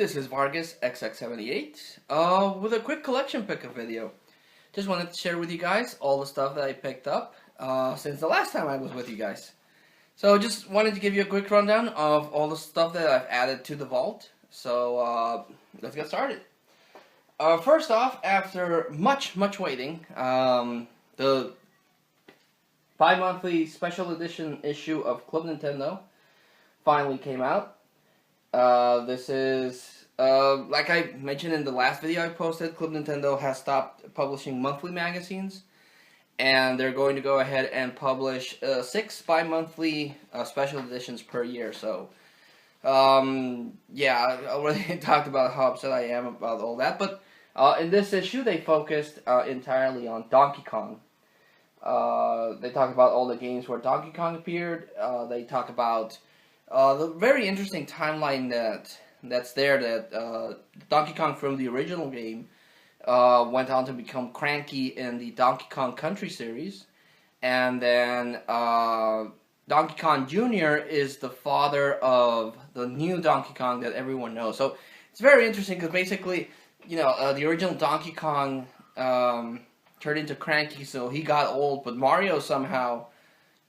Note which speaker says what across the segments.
Speaker 1: this is Vargas XX78 with a quick collection pickup video. Just wanted to share with you guys all the stuff that I picked up since the last time I was with you guys. So just wanted to give you a quick rundown of all the stuff that I've added to the vault. So let's get started. First off, after much waiting, the bi-monthly special edition issue of Club Nintendo finally came out. This is, like I mentioned in the last video I posted, Club Nintendo has stopped publishing monthly magazines, and they're going to go ahead and publish 6 bi-monthly special editions per year. So, yeah, I already talked about how upset I am about all that, but in this issue they focused entirely on Donkey Kong. They talk about all the games where Donkey Kong appeared. They talk about the very interesting timeline that's there, that Donkey Kong from the original game went on to become Cranky in the Donkey Kong Country series, and then Donkey Kong Jr. is the father of the new Donkey Kong that everyone knows. So it's very interesting because basically, you know, the original Donkey Kong turned into Cranky, so he got old, but Mario somehow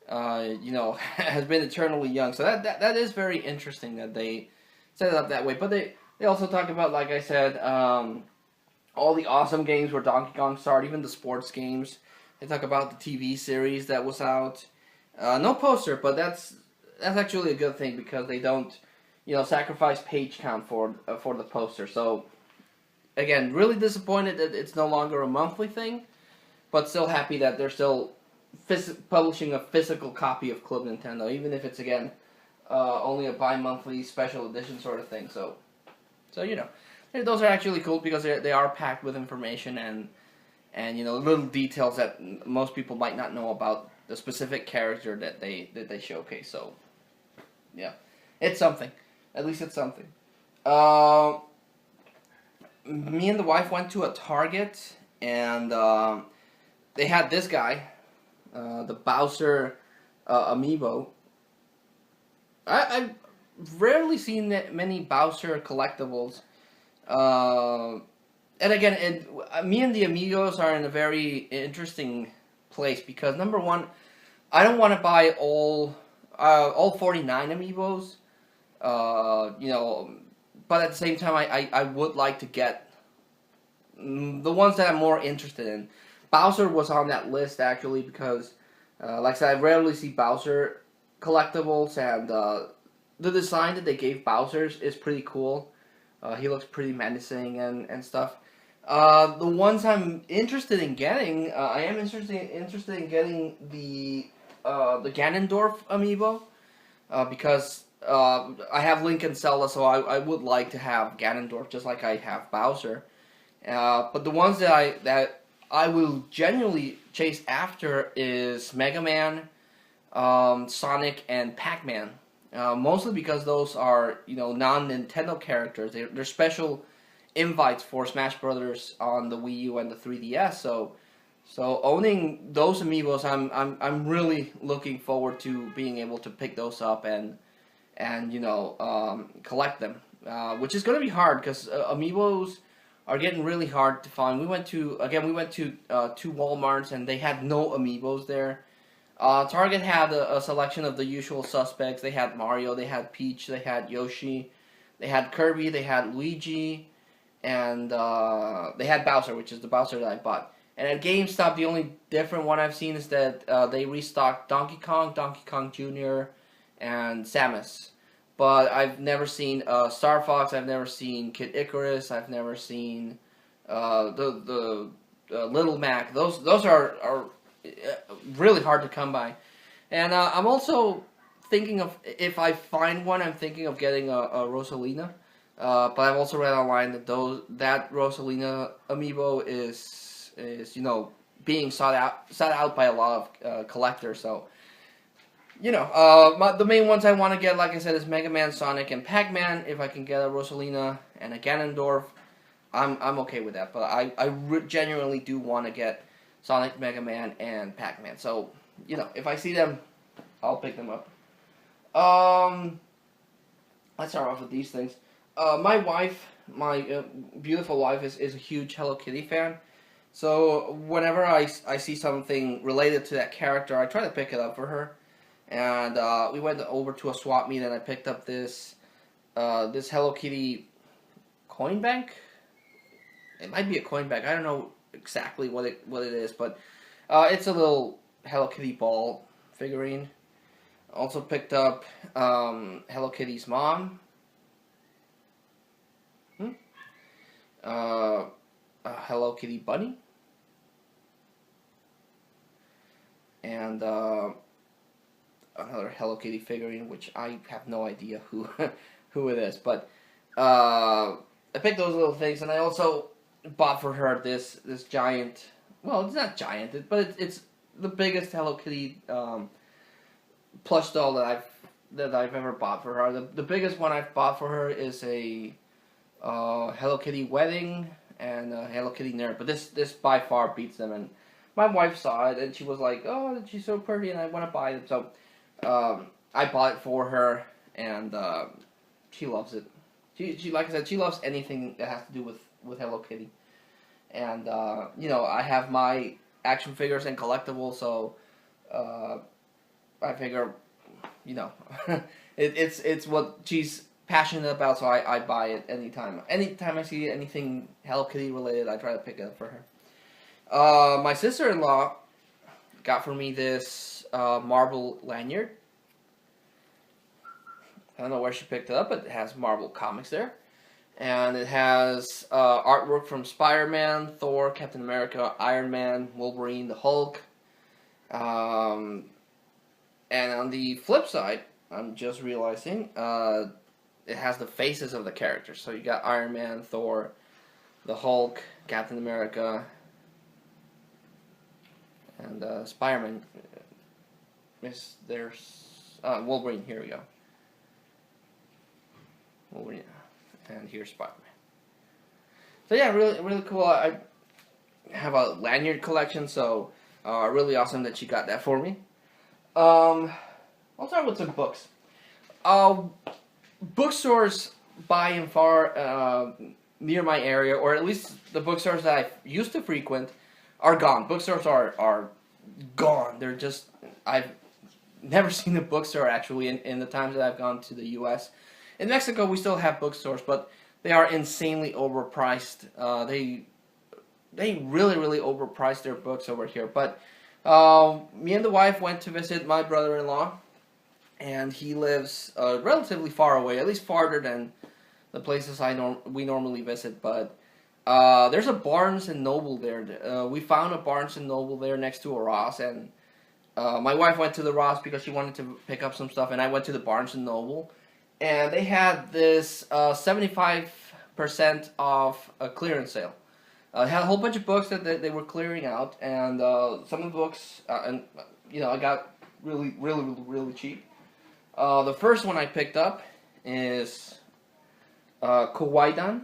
Speaker 1: you know, has been eternally young. So that is very interesting that they set it up that way. But they also talk about, like I said, all the awesome games where Donkey Kong started, even the sports games. They talk about the TV series that was out. No poster, but that's actually a good thing because they don't, you know, sacrifice page count for the poster. So again, really disappointed that it's no longer a monthly thing, but still happy that they're still publishing a physical copy of Club Nintendo, even if it's, again, only a bi-monthly special edition sort of thing. So you know, those are actually cool because they are packed with information and you know, little details that most people might not know about the specific character that they showcase. So yeah, it's something. At least it's something. Me and the wife went to a Target, and they had this guy. The Bowser amiibo. I've rarely seen many Bowser collectibles. And again, me and the amigos are in a very interesting place because, number one, I don't want to buy all 49 amiibos. You know, but at the same time, I would like to get the ones that I'm more interested in. Bowser was on that list, actually, because, like I said, I rarely see Bowser collectibles, and the design that they gave Bowser's is pretty cool. He looks pretty menacing and stuff. The ones I'm interested in getting, I am interested in getting the Ganondorf amiibo, because I have Link and Zelda, so I would like to have Ganondorf just like I have Bowser. But the ones that I will genuinely chase after is Mega Man, Sonic, and Pac-Man. Mostly because those are, you know, non-Nintendo characters. They're special invites for Smash Brothers on the Wii U and the 3DS. So owning those amiibos, I'm really looking forward to being able to pick those up and you know, collect them. Which is going to be hard because amiibos are getting really hard to find. We went to two Walmarts, and they had no amiibos there. Target had a selection of the usual suspects. They had Mario, they had Peach, they had Yoshi, they had Kirby, they had Luigi, and they had Bowser, which is the Bowser that I bought. And at GameStop, the only different one I've seen is that they restocked Donkey Kong Jr., and Samus. But I've never seen Star Fox. I've never seen Kid Icarus. I've never seen the Little Mac. Those are really hard to come by. And I'm also thinking of, if I find one, I'm thinking of getting a Rosalina. But I've also read online that that Rosalina amiibo is you know, being sought out by a lot of collectors. So, you know, the main ones I want to get, like I said, is Mega Man, Sonic, and Pac-Man. If I can get a Rosalina and a Ganondorf, I'm okay with that. But I genuinely do want to get Sonic, Mega Man, and Pac-Man. So, you know, if I see them, I'll pick them up. Let's start off with these things. My wife, my beautiful wife, is a huge Hello Kitty fan. So whenever I see something related to that character, I try to pick it up for her. And we went over to a swap meet, and I picked up this Hello Kitty coin bank. It might be a coin bank. I don't know exactly what it is, but it's a little Hello Kitty ball figurine. Also picked up Hello Kitty's mom. A Hello Kitty bunny. And another Hello Kitty figurine, which I have no idea who who it is. But I picked those little things, and I also bought for her this giant. Well, it's not giant, but it's the biggest Hello Kitty plush doll that I've ever bought for her. The biggest one I've bought for her is a Hello Kitty wedding and a Hello Kitty nerd, but this by far beats them. And my wife saw it and she was like, "Oh, she's so pretty, and I want to buy it." So I bought it for her, and she loves it. She like I said, she loves anything that has to do with Hello Kitty. And I have my action figures and collectibles, so I figure, it's what she's passionate about, so I buy it anytime. Anytime I see anything Hello Kitty related, I try to pick it up for her. My sister-in-law got for me this Marvel lanyard. I don't know where she picked it up, but it has Marvel comics there. And it has artwork from Spider-Man, Thor, Captain America, Iron Man, Wolverine, the Hulk. And on the flip side, I'm just realizing, it has the faces of the characters. So you got Iron Man, Thor, the Hulk, Captain America, and Spider-Man. There's Wolverine. Here we go. Wolverine. And here's Spider-Man. So yeah, really, really cool. I have a lanyard collection, so really awesome that she got that for me. I'll start with some books. Bookstores by and far near my area, or at least the bookstores that I used to frequent, are gone. Bookstores are gone. They're just, I've never seen a bookstore actually in the times that I've gone to the U.S. In Mexico, we still have bookstores, but they are insanely overpriced. They really, really overpriced their books over here. But me and the wife went to visit my brother-in-law, and he lives relatively far away, at least farther than the places we normally visit. But there's a Barnes and Noble there. We found a Barnes and Noble there next to a Ross, and my wife went to the Ross because she wanted to pick up some stuff, and I went to the Barnes and Noble. And they had this 75% off a clearance sale. They had a whole bunch of books that they were clearing out, and some of the books, I got really, really, really cheap. The first one I picked up is Kauai,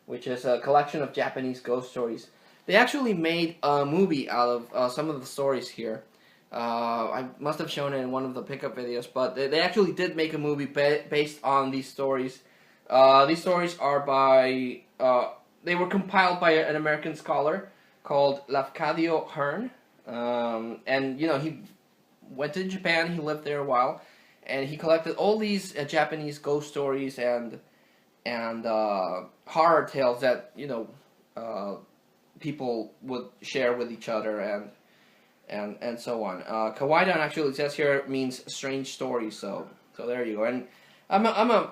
Speaker 1: which is a collection of Japanese ghost stories. They actually made a movie out of some of the stories here. I must have shown it in one of the pickup videos, but they actually did make a movie based on these stories. These stories are by, they were compiled by an American scholar called Lafcadio Hearn. And, he went to Japan, he lived there a while, and he collected all these Japanese ghost stories and horror tales that, people would share with each other and so on. Kawaii actually, it says here, means strange stories, so there you go. And I'm a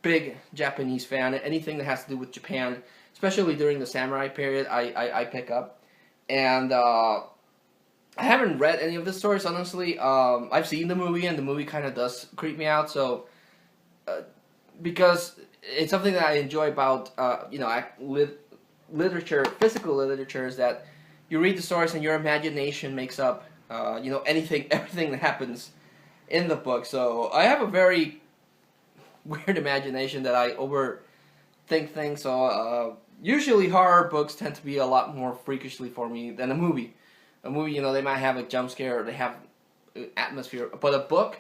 Speaker 1: big Japanese fan. Anything that has to do with Japan, especially during the samurai period, I pick up. And I haven't read any of the stories, honestly. I've seen the movie, and the movie kind of does creep me out, so because it's something that I enjoy about literature, physical literature, is that you read the stories and your imagination makes up, everything that happens in the book. So I have a very weird imagination that I overthink things. So usually horror books tend to be a lot more freakishly for me than a movie. A movie, they might have a jump scare or they have atmosphere, but a book,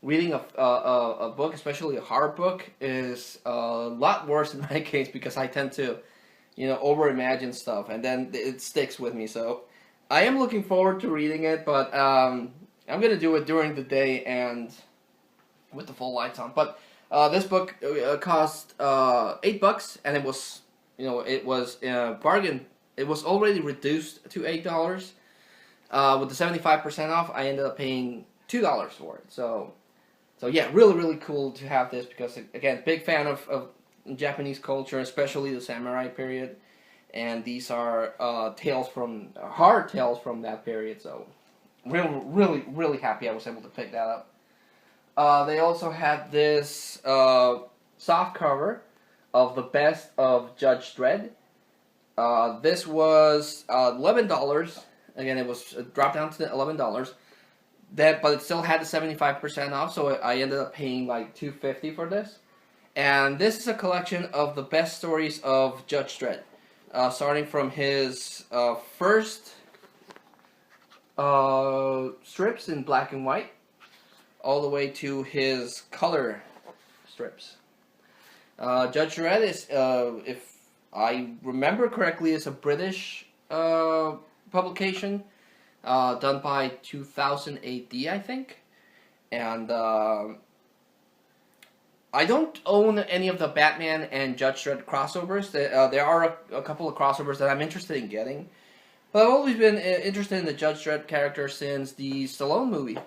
Speaker 1: reading a book, especially a horror book, is a lot worse in my case because I tend to, overimagine stuff, and then it sticks with me. So I am looking forward to reading it, but I'm gonna do it during the day and with the full lights on. But this book cost $8, and it was a bargain. It was already reduced to $8. With the 75% off, I ended up paying $2 for it. So yeah, really, really cool to have this because, again, big fan of Japanese culture, especially the samurai period. And these are hard tales from that period. So really, really, really happy I was able to pick that up. They also had this soft cover of the best of Judge Dredd. This was $11. Again, it was dropped down to $11. But it still had the 75% off, so I ended up paying like $2.50 for this. And this is a collection of the best stories of Judge Dredd, starting from his first strips in black and white, all the way to his color strips. Judge Dredd is, if I remember correctly, is a British publication. Done by 2000 AD, I think. And I don't own any of the Batman and Judge Dredd crossovers. There are a couple of crossovers that I'm interested in getting. But I've always been interested in the Judge Dredd character since the Stallone movie.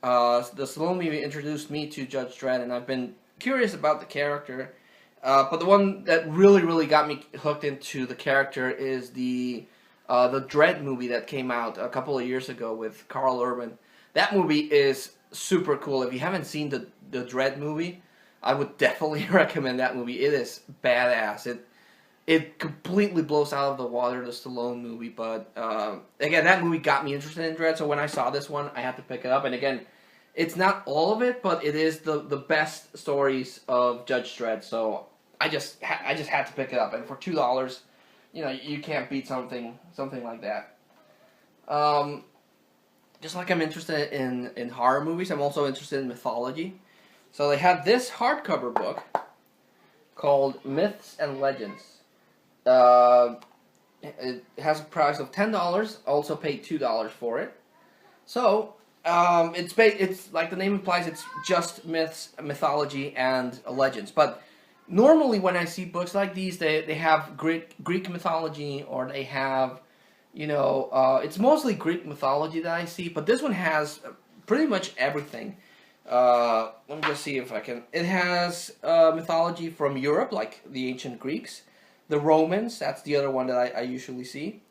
Speaker 1: The Stallone movie introduced me to Judge Dredd, and I've been curious about the character. But the one that really, really got me hooked into the character is the Dredd movie that came out a couple of years ago with Carl Urban. That movie is super cool. If you haven't seen the Dredd movie, I would definitely recommend that movie. It is badass. It completely blows out of the water the Stallone movie, but again, that movie got me interested in Dredd, so when I saw this one, I had to pick it up. And again, it's not all of it, but it is the best stories of Judge Dredd, so I just had to pick it up. And for $2, you can't beat something like that. Just like I'm interested in horror movies, I'm also interested in mythology. So they have this hardcover book called Myths and Legends. It has a price of $10. Also paid $2 for it. So it's like the name implies, it's just myths, mythology, and legends. But normally when I see books like these, they have Greek mythology, or they have, it's mostly Greek mythology that I see, but this one has pretty much everything. Let me just see if I can. It has mythology from Europe, like the ancient Greeks, the Romans, that's the other one that I usually see,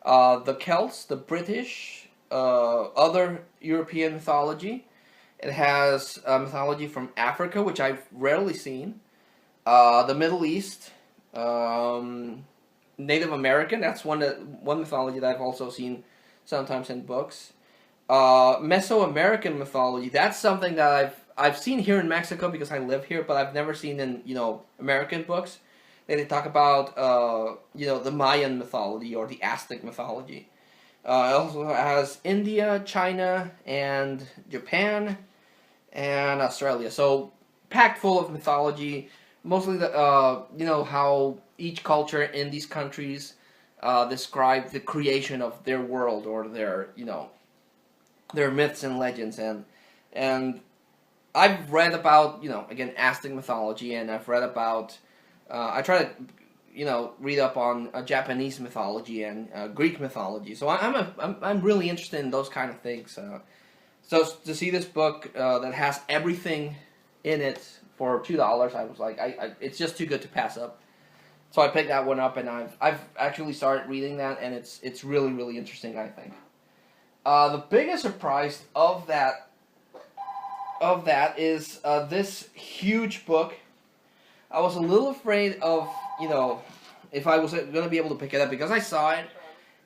Speaker 1: the Celts, the British, other European mythology. It has mythology from Africa, which I've rarely seen. The Middle East, Native American, that's one mythology that I've also seen sometimes in books. Mesoamerican mythology, that's something that I've seen here in Mexico because I live here, but I've never seen in, American books. They talk about, the Mayan mythology or the Aztec mythology. It also has India, China, and Japan, and Australia. So, packed full of mythology. Mostly how each culture in these countries describe the creation of their world, or their myths and legends. And I've read about, again, Aztec mythology, and I've read about, I try to, read up on Japanese mythology and Greek mythology. So I'm really interested in those kind of things. So to see this book that has everything in it for $2, I was like, it's just too good to pass up. So I picked that one up, and I've actually started reading that, and it's really, really interesting, I think. The biggest surprise of that is this huge book. I was a little afraid of, if I was going to be able to pick it up, because I saw it,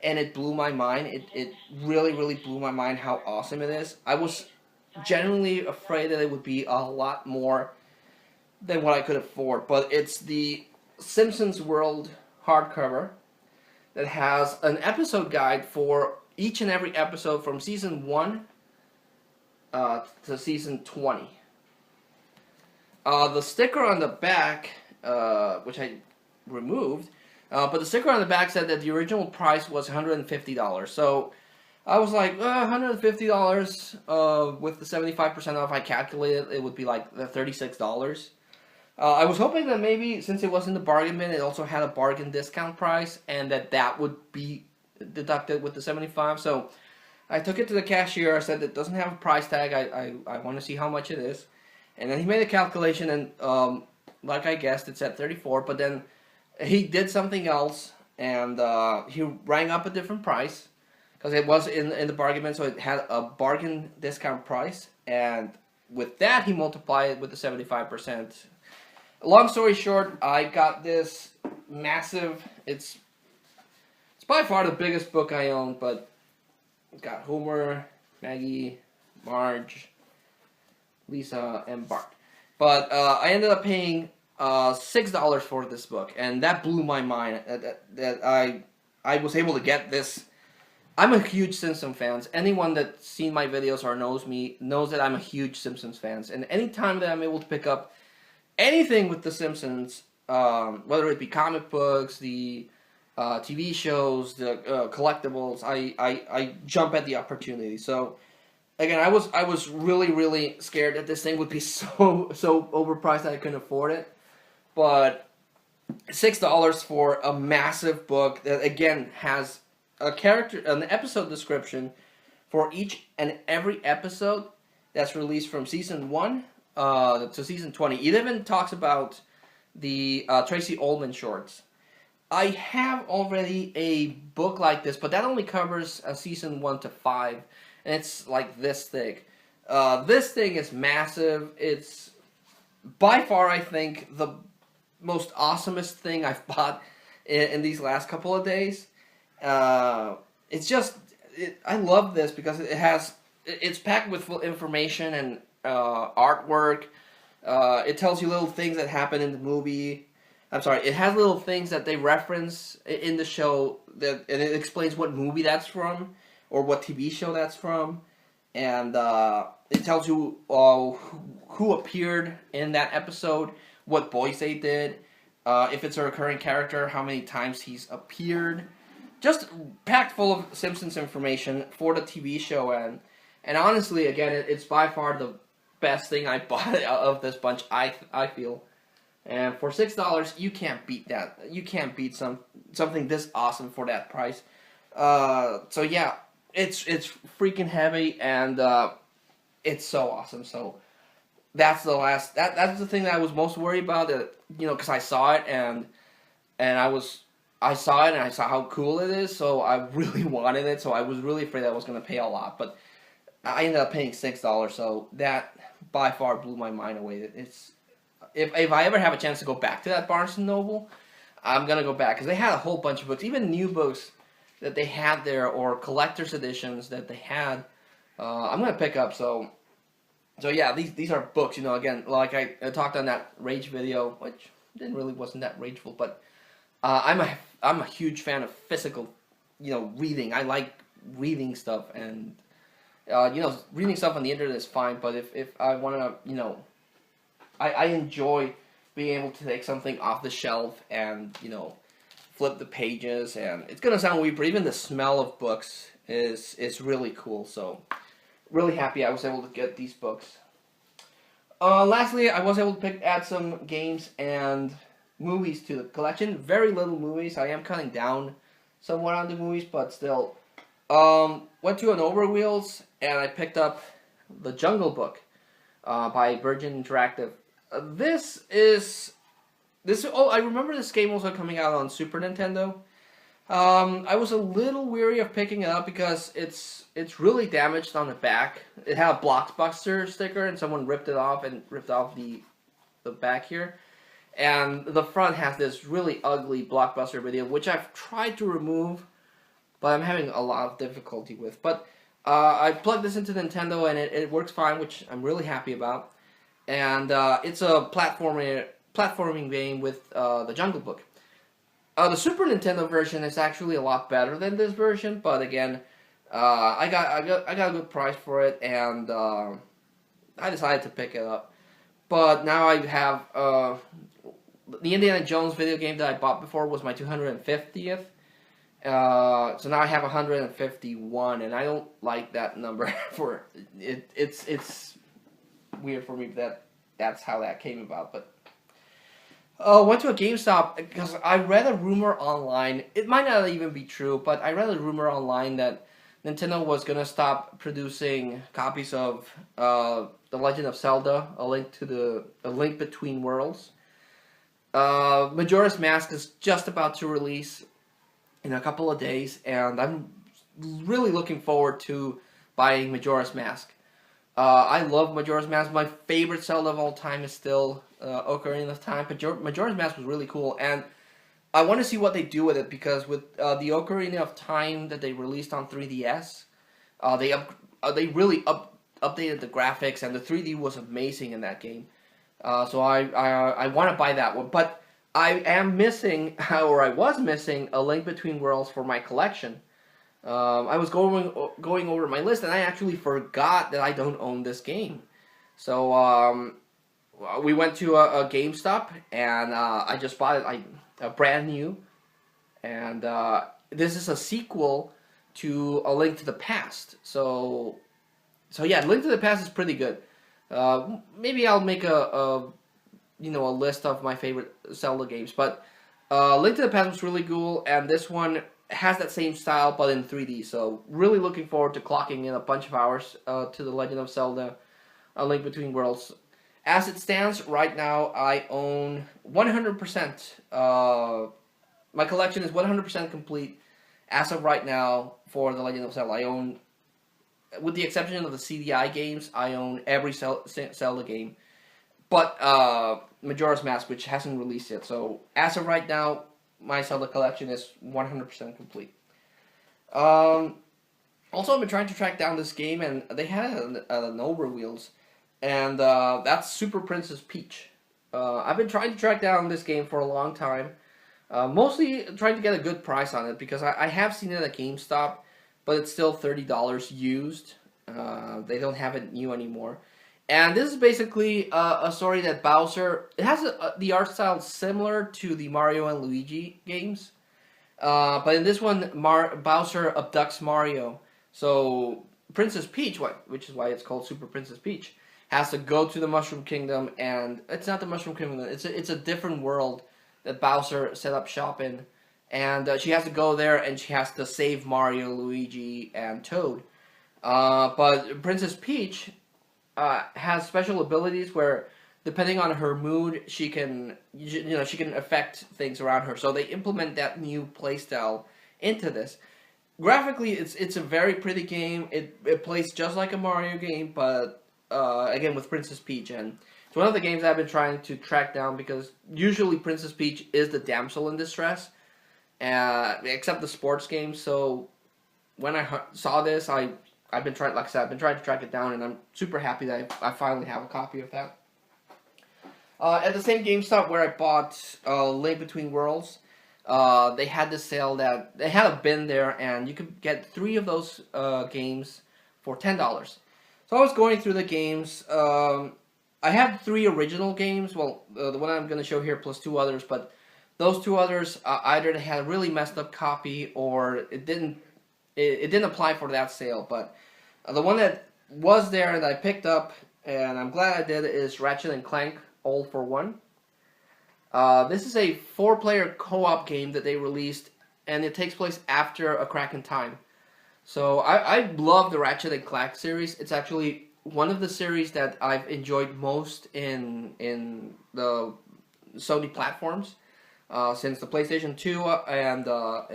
Speaker 1: and it blew my mind. It really, really blew my mind how awesome it is. I was genuinely afraid that it would be a lot more than what I could afford, but it's the Simpsons World hardcover that has an episode guide for each and every episode from season 1 to season 20. The sticker on the back, which I removed, but the sticker on the back said that the original price was $150. So I was like, $150 with the 75% off. I calculated it would be like $36. I was hoping that maybe since it was in the bargain bin, it also had a bargain discount price, and that would be deducted with the 75. So I took it to the cashier. I said it doesn't have a price tag. I want to see how much it is, and then he made a calculation, and like I guessed, it's at 34. But then he did something else, and he rang up a different price because it was in the bargain bin, so it had a bargain discount price, and with that he multiplied it with the 75%. Long story short, I got this massive, it's by far the biggest book I own, but it's got Homer, Maggie, Marge, Lisa, and Bart. But I ended up paying $6 for this book, and that blew my mind that I was able to get this. I'm a huge Simpsons fan. Anyone that's seen my videos or knows me knows that I'm a huge Simpsons fan, and anytime that I'm able to pick up anything with The Simpsons, whether it be comic books, the TV shows, the collectibles, I jump at the opportunity. So again, I was really scared that this thing would be so overpriced that I couldn't afford it. But $6 for a massive book that again has an episode description for each and every episode that's released from season 1 to season 20. It even talks about the Tracy Ullman shorts. I have already a book like this, but that only covers season 1 to 5, and it's like this thick. This thing is massive. It's by far, I think, the most awesomest thing I've bought in these last couple of days. It's just, I love this because it's packed with full information and artwork. It tells you little things that happen in the movie. I'm sorry, it has little things that they reference in the show, and it explains what movie that's from, or what TV show that's from, and it tells you who appeared in that episode, what voice they did, if it's a recurring character, how many times he's appeared. Just packed full of Simpsons information for the TV show, and honestly, again, it's by far the best thing I bought of this bunch, I feel. And for $6, you can't beat that. You can't beat something this awesome for that price. So yeah, it's freaking heavy, and it's so awesome. So that's that's the thing that I was most worried about. That, you know, because I saw it and I saw it and I saw how cool it is. So I really wanted it. So I was really afraid I was going to pay a lot, but I ended up paying $6. So that by far blew my mind away. If I ever have a chance to go back to that Barnes & Noble, I'm going to go back. Because they had a whole bunch of books, even new books that they had there, or collector's editions that they had. I'm going to pick up. So yeah, these are books, you know, again, like I talked on that Rage video, which wasn't that rageful, but I'm a huge fan of physical, you know, reading. I like reading stuff, and, you know, reading stuff on the internet is fine, but if I want to, you know, I enjoy being able to take something off the shelf and, you know, flip the pages, and it's going to sound weird, but even the smell of books is really cool, so really happy I was able to get these books. Lastly, I was able to add some games and movies to the collection. Very little movies. I am cutting down somewhat on the movies, but still. Went to an Overwheels, and I picked up The Jungle Book by Virgin Interactive. I remember this game also coming out on Super Nintendo. I was a little weary of picking it up because it's really damaged on the back. It had a Blockbuster sticker, and someone ripped it off and ripped off the back here. And the front has this really ugly Blockbuster video, which I've tried to remove, but I'm having a lot of difficulty with. But I plugged this into Nintendo, and it works fine, which I'm really happy about. And it's a platforming game with The Jungle Book. The Super Nintendo version is actually a lot better than this version, but again, I got a good price for it, and I decided to pick it up. But now I have the Indiana Jones video game that I bought before was my 250th. So now I have 151, and I don't like that number for it. It's weird for me that that's how that came about. But went to a GameStop because I read a rumor online. It might not even be true, but I read a rumor online that Nintendo was gonna stop producing copies of The Legend of Zelda: A Link Between Worlds. Majora's Mask is just about to release in a couple of days, and I'm really looking forward to buying Majora's Mask. I love Majora's Mask. My favorite Zelda of all time is still Ocarina of Time. But Majora's Mask was really cool, and I want to see what they do with it, because with the Ocarina of Time that they released on 3DS, they really updated the graphics, and the 3D was amazing in that game. So I want to buy that one, but I am missing, or I was missing, A Link Between Worlds for my collection. I was going over my list, and I actually forgot that I don't own this game. So we went to a GameStop, and I just bought it brand new. And this is a sequel to A Link to the Past. So yeah, Link to the Past is pretty good. Maybe I'll make a list of my favorite Zelda games. But Link to the Past was really cool, and this one has that same style but in 3D. So really looking forward to clocking in a bunch of hours to The Legend of Zelda: A Link Between Worlds. As it stands right now, I own 100%. My collection is 100% complete as of right now for The Legend of Zelda. I own, with the exception of the CDI games, I own every Zelda game. But Majora's Mask, which hasn't released yet. So as of right now, my Zelda collection is 100% complete. Also, I've been trying to track down this game, and they had an over wheels, and that's Super Princess Peach. I've been trying to track down this game for a long time, mostly trying to get a good price on it, because I have seen it at GameStop, but it's still $30 used. They don't have it new anymore. And this is basically a story that Bowser... It has the art style similar to the Mario and Luigi games. But in this one, Bowser abducts Mario. So Princess Peach, which is why it's called Super Princess Peach, has to go to the Mushroom Kingdom. And it's not the Mushroom Kingdom. It's a different world that Bowser set up shop in. And she has to go there, and she has to save Mario, Luigi, and Toad. But Princess Peach... has special abilities where, depending on her mood, she can affect things around her. So they implement that new playstyle into this. Graphically, it's a very pretty game. It plays just like a Mario game, but again with Princess Peach, and it's one of the games I've been trying to track down, because usually Princess Peach is the damsel in distress, except the sports games. So when I saw this, I've been trying, like I said, I've been trying to track it down, and I'm super happy that I finally have a copy of that. At the same GameStop where I bought Link Between Worlds, they had this sale that they had a bin there, and you could get 3 of those games for $10. So I was going through the games. I have 3 original games. Well, the one I'm going to show here plus 2 others, but those 2 others either they had a really messed up copy, or it didn't apply for that sale. But the one that was there and I picked up, and I'm glad I did, is Ratchet Clank Old for 1. This is a 4-player co-op game that they released, and it takes place after A Crack in Time. So I love the Ratchet Clank series. It's actually one of the series that I've enjoyed most in the Sony platforms since the PlayStation 2 and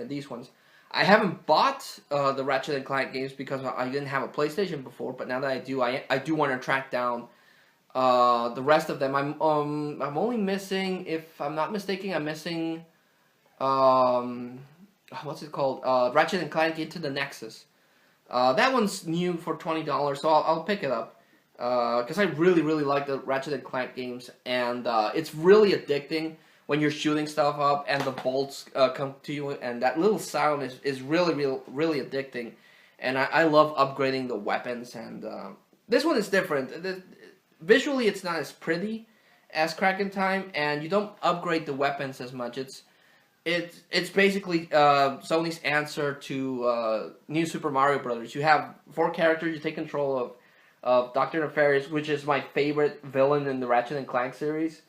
Speaker 1: these ones. I haven't bought the Ratchet & Clank games because I didn't have a PlayStation before, but now that I do, I do want to track down the rest of them. I'm only missing, if I'm not mistaken, I'm missing what's it called? Ratchet & Clank Into the Nexus. That one's new for $20, so I'll pick it up because I really like the Ratchet & Clank games, and it's really addicting when you're shooting stuff up and the bolts come to you, and that little sound is really addicting. and I love upgrading the weapons. And this one is different. Visually, it's not as pretty as Crack in Time, and you don't upgrade the weapons as much. It's basically Sony's answer to New Super Mario Brothers. You have 4 characters. You take control of Dr. Nefarious, which is my favorite villain in the Ratchet and Clank series.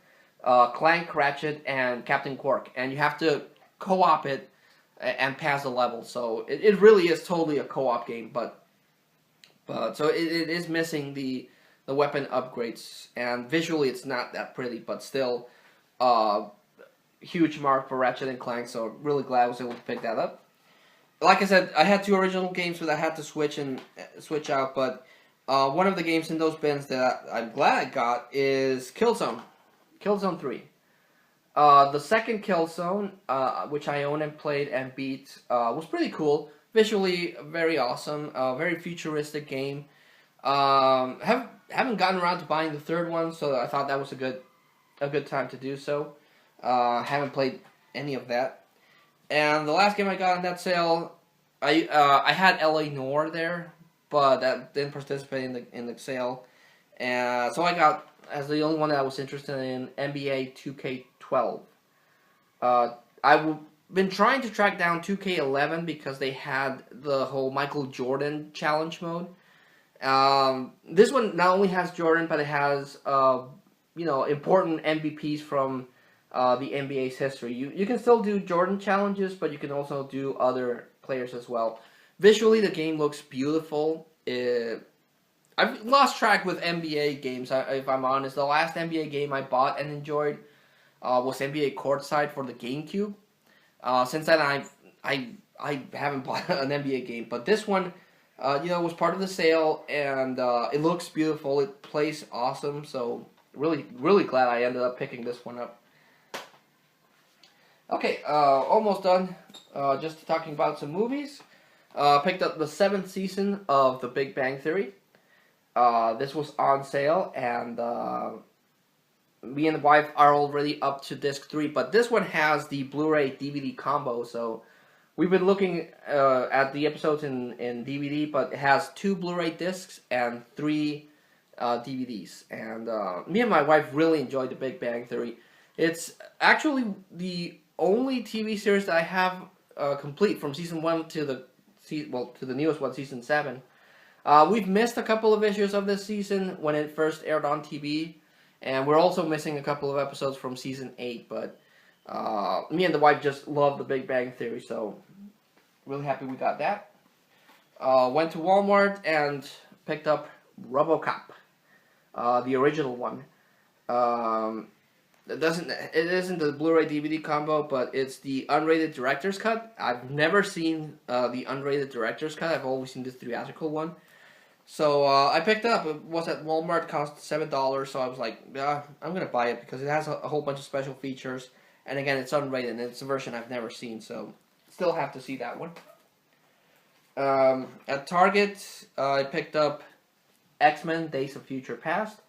Speaker 1: Clank, Ratchet, and Captain Quark, and you have to co-op it and pass the level. So it really is totally a co-op game, but so it is missing the weapon upgrades, and visually it's not that pretty, but still huge mark for Ratchet and Clank, so really glad I was able to pick that up. Like I said, I had 2 original games that I had to switch out, but one of the games in those bins that I'm glad I got is Killzone 3. The second Killzone, which I own and played and beat, was pretty cool. Visually, very awesome. Very futuristic game. Haven't gotten around to buying the third one, so I thought that was a good time to do so. Haven't played any of that. And the last game I got on that sale, I had LA Noire there, but that didn't participate in the sale. And so I got, as the only one that I was interested in, NBA 2K12. I've been trying to track down 2K11 because they had the whole Michael Jordan challenge mode. This one not only has Jordan, but it has important MVPs from the NBA's history. You can still do Jordan challenges, but you can also do other players as well. Visually, the game looks beautiful. I've lost track with NBA games, if I'm honest. The last NBA game I bought and enjoyed was NBA Courtside for the GameCube. Since then, I haven't bought an NBA game, but this one, was part of the sale, and it looks beautiful. It plays awesome, so really, really glad I ended up picking this one up. Okay, almost done. Just talking about some movies. Picked up the 7th season of The Big Bang Theory. This was on sale, and me and the wife are already up to disc 3, but this one has the Blu-ray DVD combo, so we've been looking at the episodes in DVD, but it has 2 Blu-ray discs and 3 DVDs, and me and my wife really enjoyed The Big Bang Theory. It's actually the only TV series that I have complete from season 1 to the newest one, season 7. We've missed a couple of issues of this season when it first aired on TV, and we're also missing a couple of episodes from season 8, but me and the wife just love The Big Bang Theory, so really happy we got that. Went to Walmart and picked up Robocop, the original one. It isn't the Blu-ray DVD combo, but it's the unrated director's cut. I've never seen the unrated director's cut. I've always seen the theatrical one. So I picked it up. It was at Walmart, cost $7. So I was like, yeah, I'm gonna buy it because it has a whole bunch of special features. And again, it's unrated, and it's a version I've never seen. So still have to see that one. At Target, I picked up X-Men: Days of Future Past.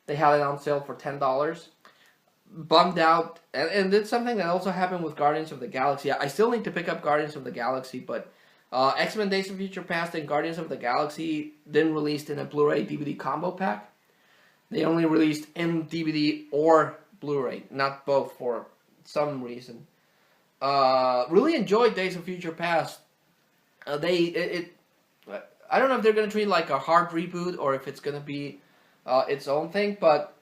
Speaker 1: They had it on sale for $10. Bummed out, and it's something that also happened with Guardians of the Galaxy. I still need to pick up Guardians of the Galaxy, but X-Men: Days of Future Past and Guardians of the Galaxy didn't release in a Blu-ray DVD combo pack. They only released in DVD or Blu-ray, not both for some reason. Really enjoyed Days of Future Past. I don't know if they're gonna treat it like a hard reboot or if it's gonna be its own thing, but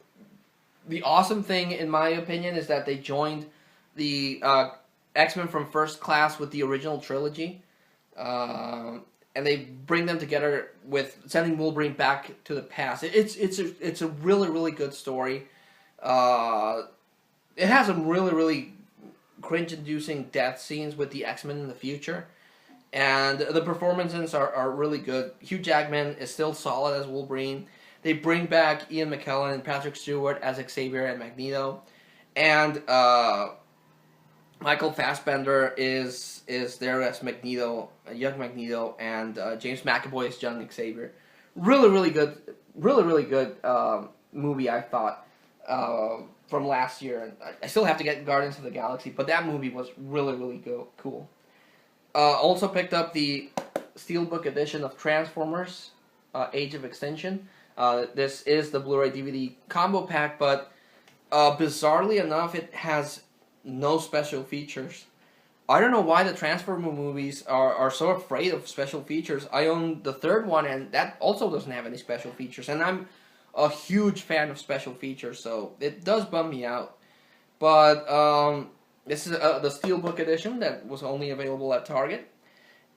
Speaker 1: the awesome thing, in my opinion, is that they joined the X-Men from First Class with the original trilogy, and they bring them together with sending Wolverine back to the past. It's a really, really good story. It has some really, really cringe-inducing death scenes with the X-Men in the future, and the performances are really good. Hugh Jackman is still solid as Wolverine. They bring back Ian McKellen and Patrick Stewart as Xavier and Magneto, and Michael Fassbender is there as Magneto, young Magneto, and James McAvoy is young Xavier. Really, really good movie, I thought, from last year. And I still have to get Guardians of the Galaxy, but that movie was really, really cool. Also picked up the Steelbook edition of Transformers Age of Extinction. This is the Blu-ray DVD combo pack, but bizarrely enough, it has no special features. I don't know why the Transformer movies are so afraid of special features. I own the third one, and that also doesn't have any special features. And I'm a huge fan of special features, so it does bum me out. But this is the Steelbook edition that was only available at Target.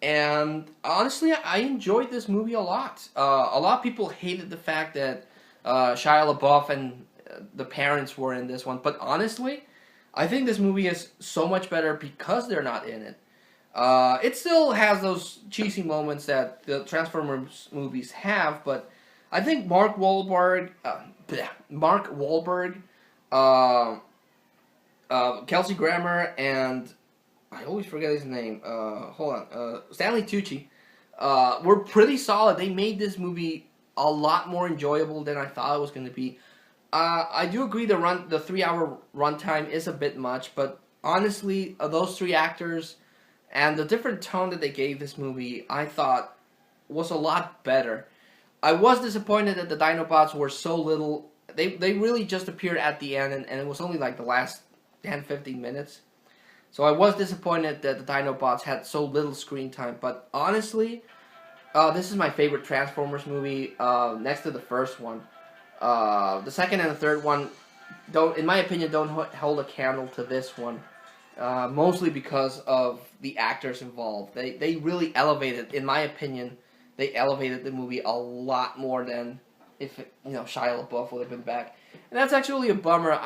Speaker 1: And honestly, I enjoyed this movie a lot. A lot of people hated the fact that Shia LaBeouf and the parents were in this one. But honestly, I think this movie is so much better because they're not in it. It still has those cheesy moments that the Transformers movies have, but I think Mark Wahlberg, Kelsey Grammer, and I always forget his name. Stanley Tucci were pretty solid. They made this movie a lot more enjoyable than I thought it was going to be. I do agree the 3-hour runtime is a bit much, but honestly, those three actors and the different tone that they gave this movie, I thought was a lot better. I was disappointed that the Dinobots were so little. They really just appeared at the end, and it was only like the last 10-15 minutes. So I was disappointed that the Dinobots had so little screen time. But honestly, this is my favorite Transformers movie next to the first one. The second and the third one, in my opinion, don't hold a candle to this one. Mostly because of the actors involved. They really elevated, in my opinion, they elevated the movie a lot more than if Shia LaBeouf would have been back. And that's actually a bummer.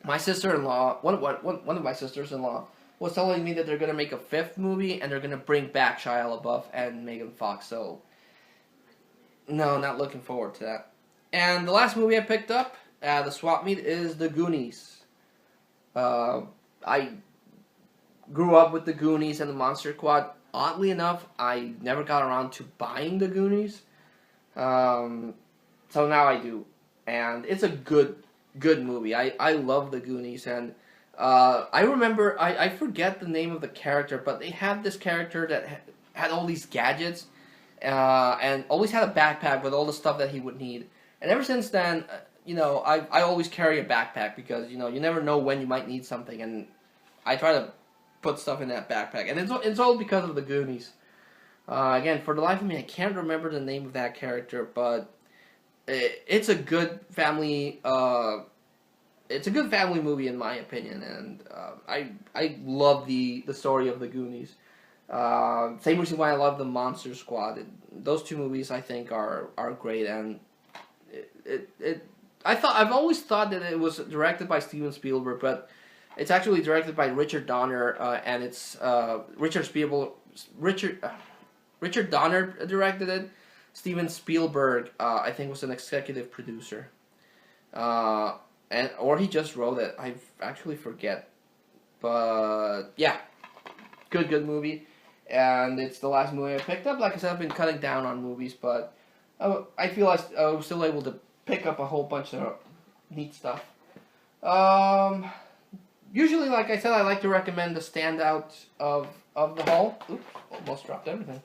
Speaker 1: My sister-in-law, one of my sisters-in-law, was telling me that they're going to make a fifth movie and they're going to bring back Shia LaBeouf and Megan Fox. So, no, not looking forward to that. And the last movie I picked up, the swap meet, is The Goonies. I grew up with The Goonies and the Monster Squad. Oddly enough, I never got around to buying The Goonies. So now I do. And it's a good movie. I love The Goonies. And I remember, I forget the name of the character, but they had this character that had all these gadgets and always had a backpack with all the stuff that he would need. And ever since then, I always carry a backpack because, you never know when you might need something. And I try to put stuff in that backpack. And it's all because of The Goonies. Again, for the life of me, I can't remember the name of that character, but it's a good family. It's a good family movie in my opinion, and I love the story of The Goonies. Same reason why I love the Monster Squad. Those two movies I think are great, and I've always thought that it was directed by Steven Spielberg, but it's actually directed by Richard Donner, and it's Richard Donner directed it. Steven Spielberg, I think, was an executive producer, or he just wrote it. I actually forget, but yeah, good movie, and it's the last movie I picked up. Like I said, I've been cutting down on movies, but I feel I was still able to pick up a whole bunch of neat stuff. Usually, like I said, I like to recommend the standout of the haul. Oops, almost dropped everything.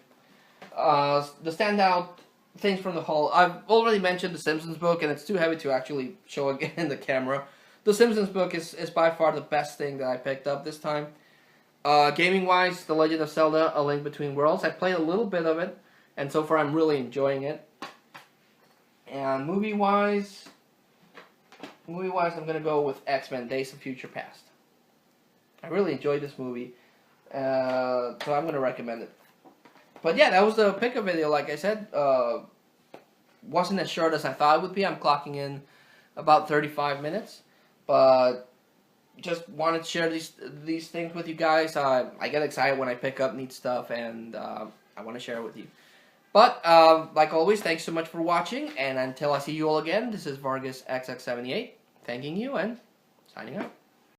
Speaker 1: The standout things from the haul. I've already mentioned the Simpsons book, and it's too heavy to actually show again in the camera. The Simpsons book is by far the best thing that I picked up this time. Gaming-wise, The Legend of Zelda: A Link Between Worlds. I played a little bit of it, and so far I'm really enjoying it. And movie-wise, I'm going to go with X-Men: Days of Future Past. I really enjoyed this movie, so I'm going to recommend it. But yeah, that was the pickup video. Like I said, wasn't as short as I thought it would be. I'm clocking in about 35 minutes, but just wanted to share these things with you guys. I get excited when I pick up neat stuff, and I want to share it with you. But like always, thanks so much for watching, and until I see you all again, this is Vargas XX78, thanking you and signing out.